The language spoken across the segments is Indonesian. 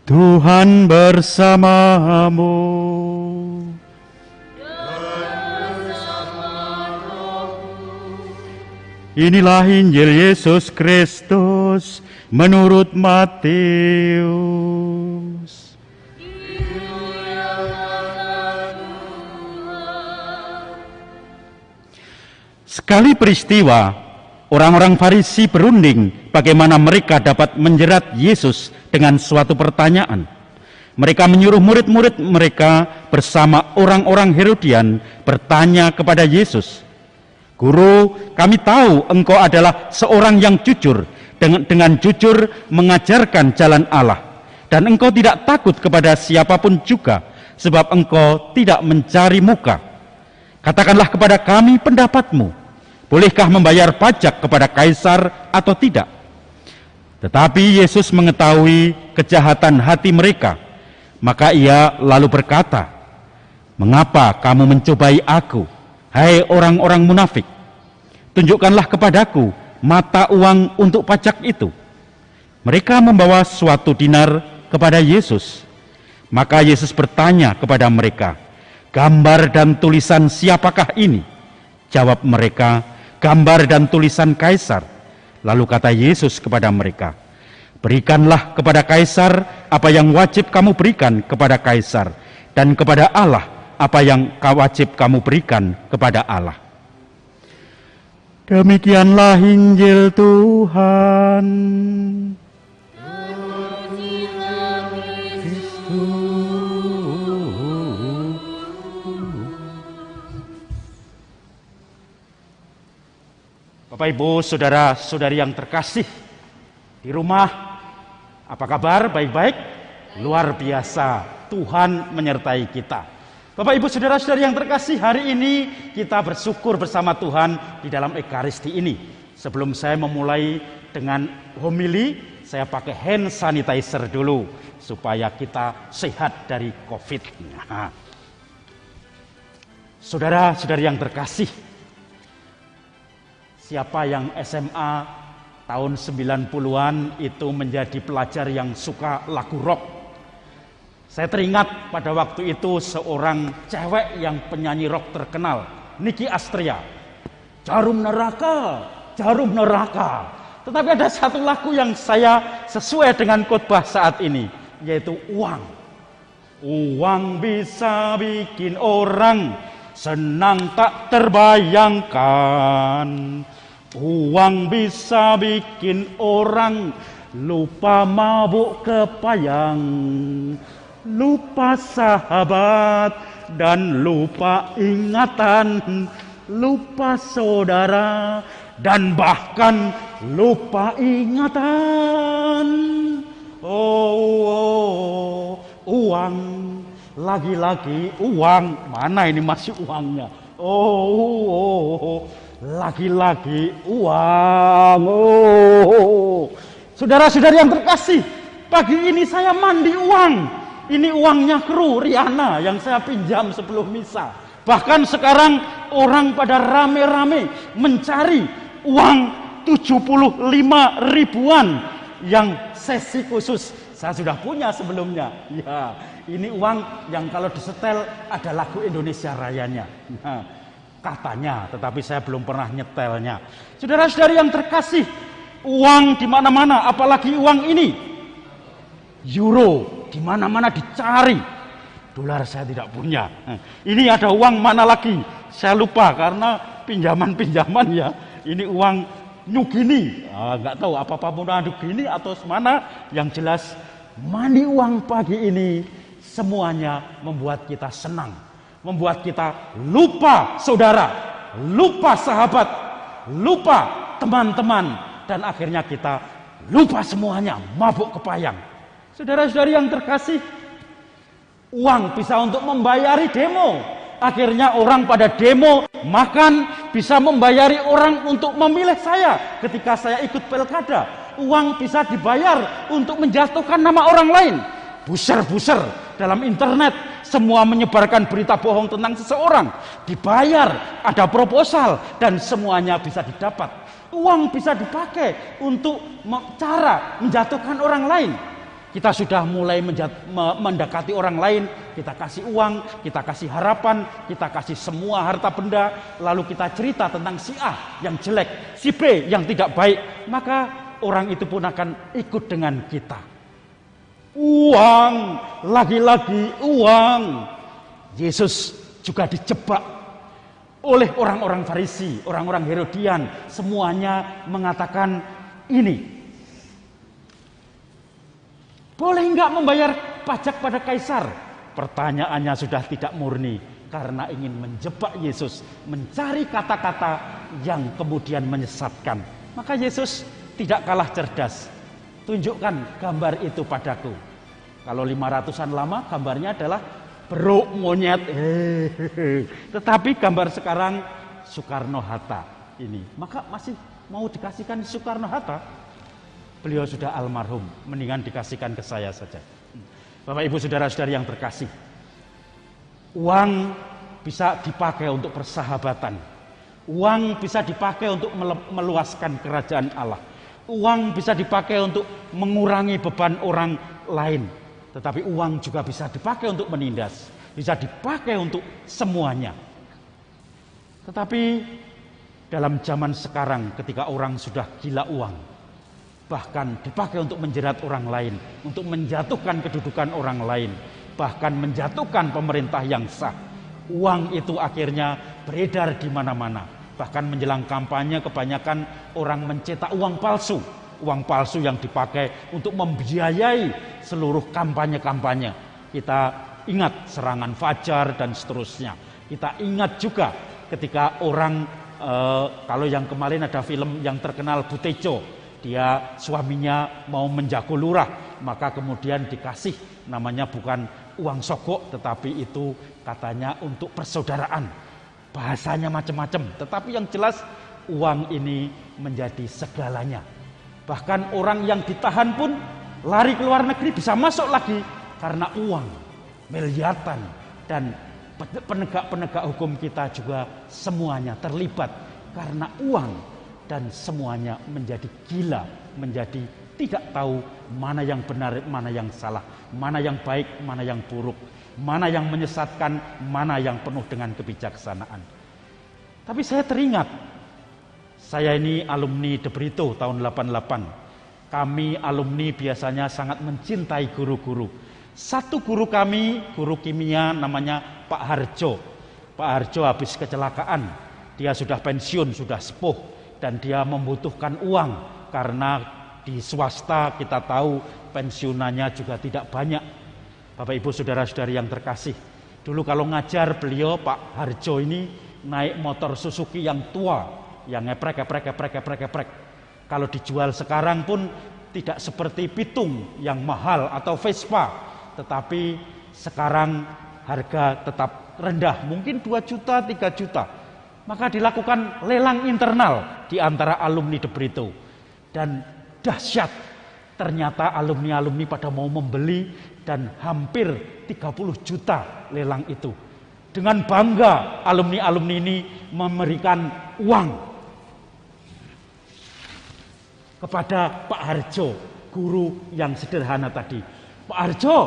Tuhan bersamamu. Inilah Injil Yesus Kristus menurut Matius. Sekali peristiwa, orang-orang Farisi berunding bagaimana mereka dapat menjerat Yesus dengan suatu pertanyaan. Mereka menyuruh murid-murid mereka bersama orang-orang Herodian bertanya kepada Yesus, "Guru, kami tahu engkau adalah seorang yang jujur, dengan jujur mengajarkan jalan Allah, dan engkau tidak takut kepada siapapun juga, sebab engkau tidak mencari muka. Katakanlah kepada kami pendapatmu. Bolehkah membayar pajak kepada kaisar atau tidak?" Tetapi Yesus mengetahui kejahatan hati mereka, maka ia lalu berkata, "Mengapa kamu mencobai aku, hai orang-orang munafik? Tunjukkanlah kepadaku mata uang untuk pajak itu." Mereka membawa suatu dinar kepada Yesus. Maka Yesus bertanya kepada mereka, "Gambar dan tulisan siapakah ini?" Jawab mereka, "Gambar dan tulisan kaisar." Lalu kata Yesus kepada mereka, "Berikanlah kepada kaisar apa yang wajib kamu berikan kepada kaisar, dan kepada Allah apa yang wajib kamu berikan kepada Allah." Demikianlah Injil Tuhan. Bapak, Ibu, saudara-saudari yang terkasih di rumah, apa kabar? Baik-baik? Luar biasa, Tuhan menyertai kita. Bapak, Ibu, saudara-saudari yang terkasih, hari ini kita bersyukur bersama Tuhan di dalam Ekaristi ini. Sebelum saya memulai dengan homili, saya pakai hand sanitizer dulu supaya kita sehat dari COVID. Nah, saudara-saudari yang terkasih, siapa yang SMA tahun 90-an itu menjadi pelajar yang suka lagu rock? Saya teringat pada waktu itu seorang cewek yang penyanyi rock terkenal, Nicky Astria. Jarum neraka, jarum neraka. Tetapi ada satu lagu yang saya sesuai dengan khotbah saat ini, yaitu uang. Uang bisa bikin orang senang tak terbayangkan. Uang bisa bikin orang lupa mabuk kepayang, lupa sahabat dan lupa ingatan, lupa saudara dan bahkan lupa ingatan. Oh, uang, lagi-lagi uang. Mana ini masih uangnya? Oh, lagi-lagi uang. Oh, saudara-saudari yang terkasih, pagi ini saya mandi uang. Ini uangnya kru Riana yang saya pinjam sebelum misa. Bahkan sekarang orang pada rame-rame mencari uang 75 ribuan yang sesi khusus. Saya sudah punya sebelumnya. Ya, ini uang yang kalau disetel ada lagu Indonesia Rayanya. Nah, katanya, tetapi saya belum pernah nyetelnya. Saudara-saudari yang terkasih, uang di mana-mana, apalagi uang ini. Euro di mana-mana dicari. Dolar saya tidak punya. Ini ada uang mana lagi? Saya lupa karena pinjaman-pinjaman ya. Ini uang New Guinea. Nggak tahu apa-apa New Guinea atau mana. Yang jelas mandi uang pagi ini semuanya membuat kita senang. Membuat kita lupa saudara, lupa sahabat, lupa teman-teman, dan akhirnya kita lupa semuanya, mabuk kepayang. Saudara-saudari yang terkasih, uang bisa untuk membayari demo. Akhirnya orang pada demo, makan, bisa membayari orang untuk memilih saya ketika saya ikut pilkada. Uang bisa dibayar untuk menjatuhkan nama orang lain. Buser-buser dalam internet, semua menyebarkan berita bohong tentang seseorang. Dibayar, ada proposal, dan semuanya bisa didapat. Uang bisa dipakai untuk cara menjatuhkan orang lain. Kita sudah mulai mendekati orang lain, kita kasih uang, kita kasih harapan, kita kasih semua harta benda, lalu kita cerita tentang si A yang jelek, si B yang tidak baik, maka orang itu pun akan ikut dengan kita. Uang, lagi-lagi uang. Yesus juga dijebak oleh orang-orang Farisi, orang-orang Herodian, semuanya mengatakan ini. Boleh enggak membayar pajak pada kaisar? Pertanyaannya sudah tidak murni karena ingin menjebak Yesus, mencari kata-kata yang kemudian menyesatkan. Maka Yesus tidak kalah cerdas. Tunjukkan gambar itu padaku. Kalau 500-an lama gambarnya adalah beruk monyet. Tetapi gambar sekarang Soekarno-Hatta ini. Maka masih mau dikasihkan Soekarno-Hatta? Beliau sudah almarhum, mendingan dikasihkan ke saya saja. Bapak Ibu saudara-saudari yang terkasih, uang bisa dipakai untuk persahabatan. Uang bisa dipakai untuk meluaskan kerajaan Allah. Uang bisa dipakai untuk mengurangi beban orang lain. Tetapi uang juga bisa dipakai untuk menindas, bisa dipakai untuk semuanya. Tetapi dalam zaman sekarang ketika orang sudah gila uang, bahkan dipakai untuk menjerat orang lain, untuk menjatuhkan kedudukan orang lain, bahkan menjatuhkan pemerintah yang sah. Uang itu akhirnya beredar di mana-mana. Bahkan menjelang kampanye kebanyakan orang mencetak uang palsu. Uang palsu yang dipakai untuk membiayai seluruh kampanye-kampanye. Kita ingat serangan Fajar dan seterusnya. Kita ingat juga ketika orang, kalau yang kemarin ada film yang terkenal Butejo, dia suaminya mau menjago lurah, maka kemudian dikasih namanya bukan uang sogok, tetapi itu katanya untuk persaudaraan. Bahasanya macam-macam, tetapi yang jelas uang ini menjadi segalanya. Bahkan orang yang ditahan pun lari ke luar negeri bisa masuk lagi karena uang, miliaran. Dan penegak-penegak hukum kita juga semuanya terlibat karena uang. Dan semuanya menjadi gila, menjadi tidak tahu mana yang benar, mana yang salah, mana yang baik, mana yang buruk, mana yang menyesatkan, mana yang penuh dengan kebijaksanaan. Tapi saya teringat, saya ini alumni De Brito tahun 88. Kami alumni biasanya sangat mencintai guru-guru. Satu guru kami, guru kimia namanya Pak Harjo. Pak Harjo habis kecelakaan, dia sudah pensiun, sudah sepuh. Dan dia membutuhkan uang karena di swasta kita tahu pensiunannya juga tidak banyak. Bapak Ibu saudara-saudari yang terkasih, dulu kalau ngajar beliau Pak Harjo ini naik motor Suzuki yang tua, yang ngeprek. Kalau dijual sekarang pun tidak seperti Pitung yang mahal atau Vespa, tetapi sekarang harga tetap rendah, mungkin 2 juta, 3 juta. Maka dilakukan lelang internal di antara alumni De Brito. Dan dahsyat, ternyata alumni-alumni pada mau membeli dan hampir 30 juta lelang itu. Dengan bangga alumni-alumni ini memberikan uang kepada Pak Harjo, guru yang sederhana tadi. Pak Harjo,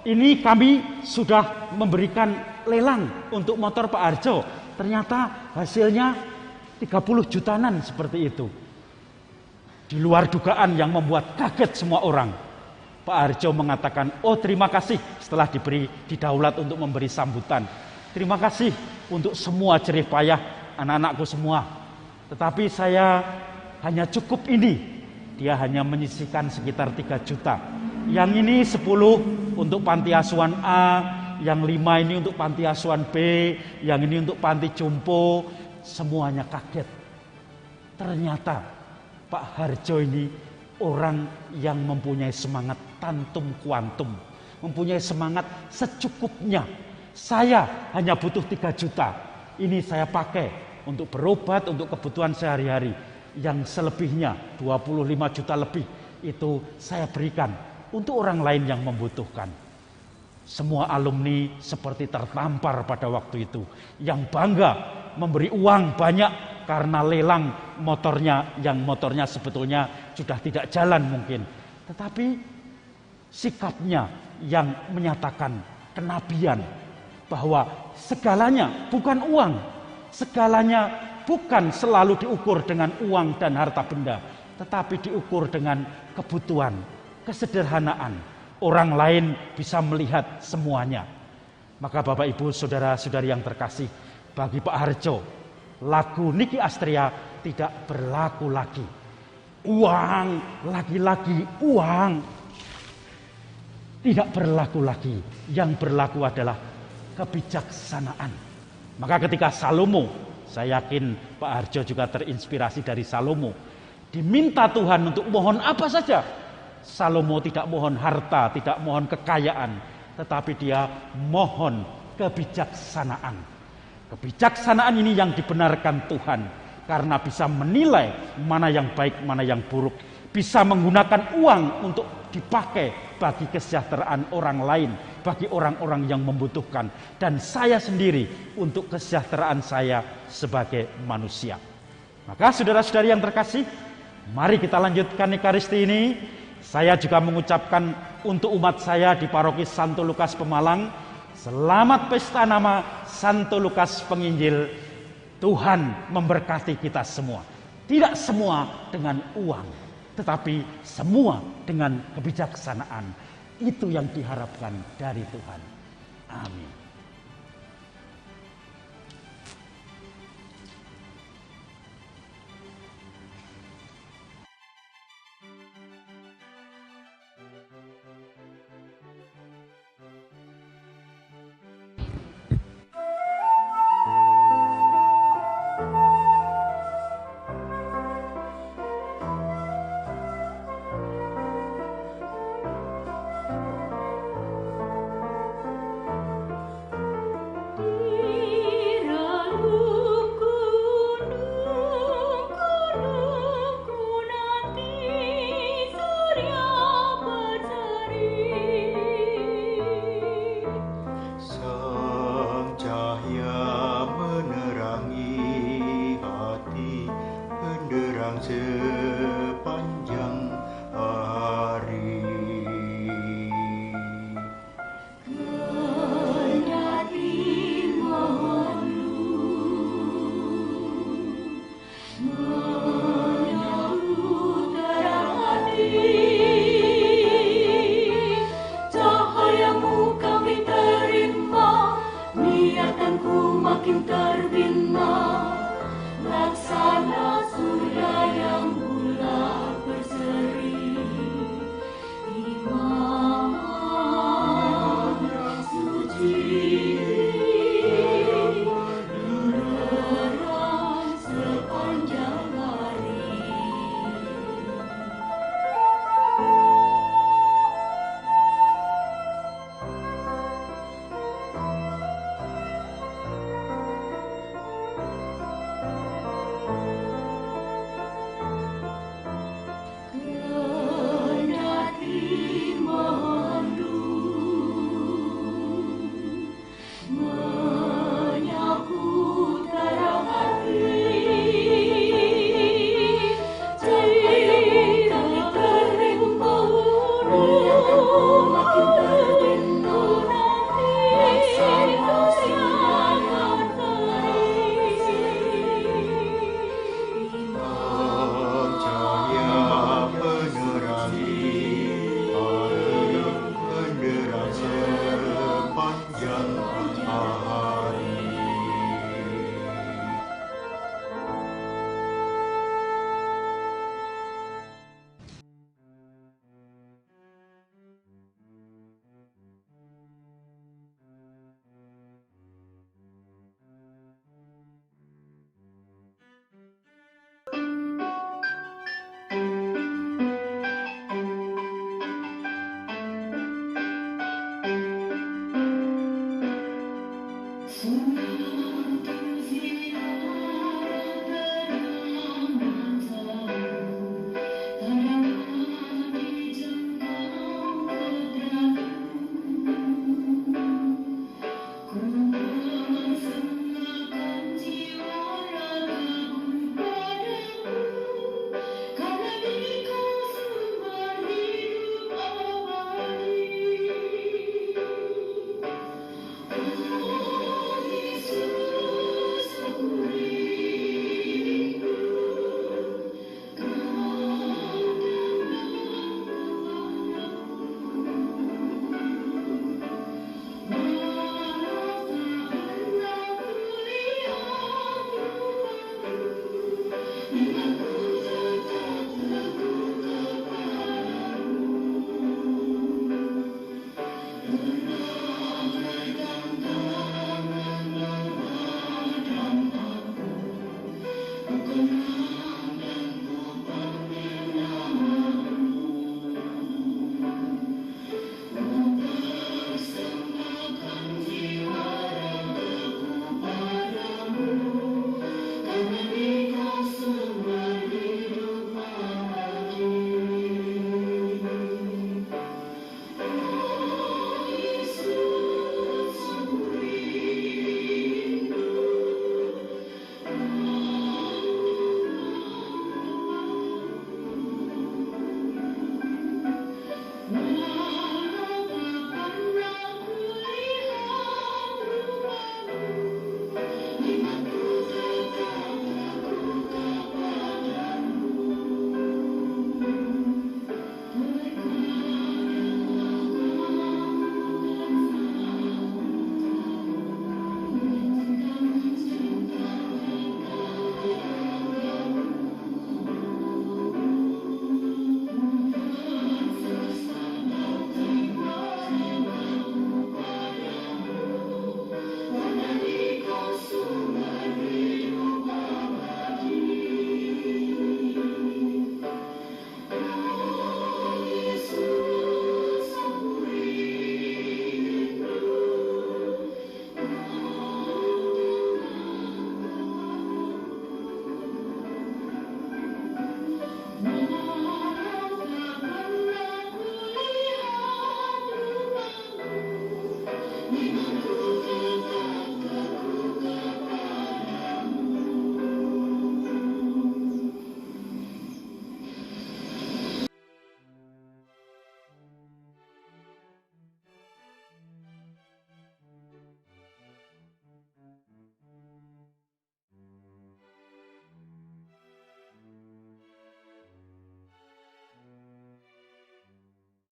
ini kami sudah memberikan lelang untuk motor Pak Harjo. Ternyata hasilnya 30 jutaan seperti itu. Di luar dugaan yang membuat kaget semua orang. Pak Harjo mengatakan, oh terima kasih setelah diberi didaulat untuk memberi sambutan. Terima kasih untuk semua jerih payah anak-anakku semua. Tetapi saya hanya cukup ini. Dia hanya menyisihkan sekitar 3 juta. Yang ini 10 untuk panti asuhan A, yang 5 ini untuk panti asuhan B, yang ini untuk panti jompo. Semuanya kaget. Ternyata Pak Harjo ini orang yang mempunyai semangat tantum kuantum, mempunyai semangat secukupnya. Saya hanya butuh 3 juta. Ini saya pakai untuk berobat, untuk kebutuhan sehari-hari. Yang selebihnya 25 juta lebih itu saya berikan untuk orang lain yang membutuhkan. Semua alumni seperti tertampar pada waktu itu. Yang bangga memberi uang banyak karena lelang motornya, yang motornya sebetulnya sudah tidak jalan mungkin. Tetapi sikapnya yang menyatakan kenabian bahwa segalanya bukan uang, segalanya bukan selalu diukur dengan uang dan harta benda, tetapi diukur dengan kebutuhan, kesederhanaan. Orang lain bisa melihat semuanya. Maka Bapak Ibu saudara-saudari yang terkasih, bagi Pak Harjo, lagu Niki Astria tidak berlaku lagi. Uang, lagi-lagi uang. Tidak berlaku lagi. Yang berlaku adalah kebijaksanaan. Maka ketika Salomo, saya yakin Pak Harjo juga terinspirasi dari Salomo, diminta Tuhan untuk mohon apa saja. Salomo tidak mohon harta, tidak mohon kekayaan, tetapi dia mohon kebijaksanaan. Kebijaksanaan ini yang dibenarkan Tuhan karena bisa menilai mana yang baik, mana yang buruk. Bisa menggunakan uang untuk dipakai bagi kesejahteraan orang lain, bagi orang-orang yang membutuhkan. Dan saya sendiri untuk kesejahteraan saya sebagai manusia. Maka saudara-saudari yang terkasih, mari kita lanjutkan Ekaristi ini. Saya juga mengucapkan untuk umat saya di Paroki Santo Lukas Pemalang, selamat pesta nama Santo Lukas Penginjil. Tuhan memberkati kita semua. Tidak semua dengan uang, tetapi semua dengan kebijaksanaan. Itu yang diharapkan dari Tuhan. Amin. Sepanjang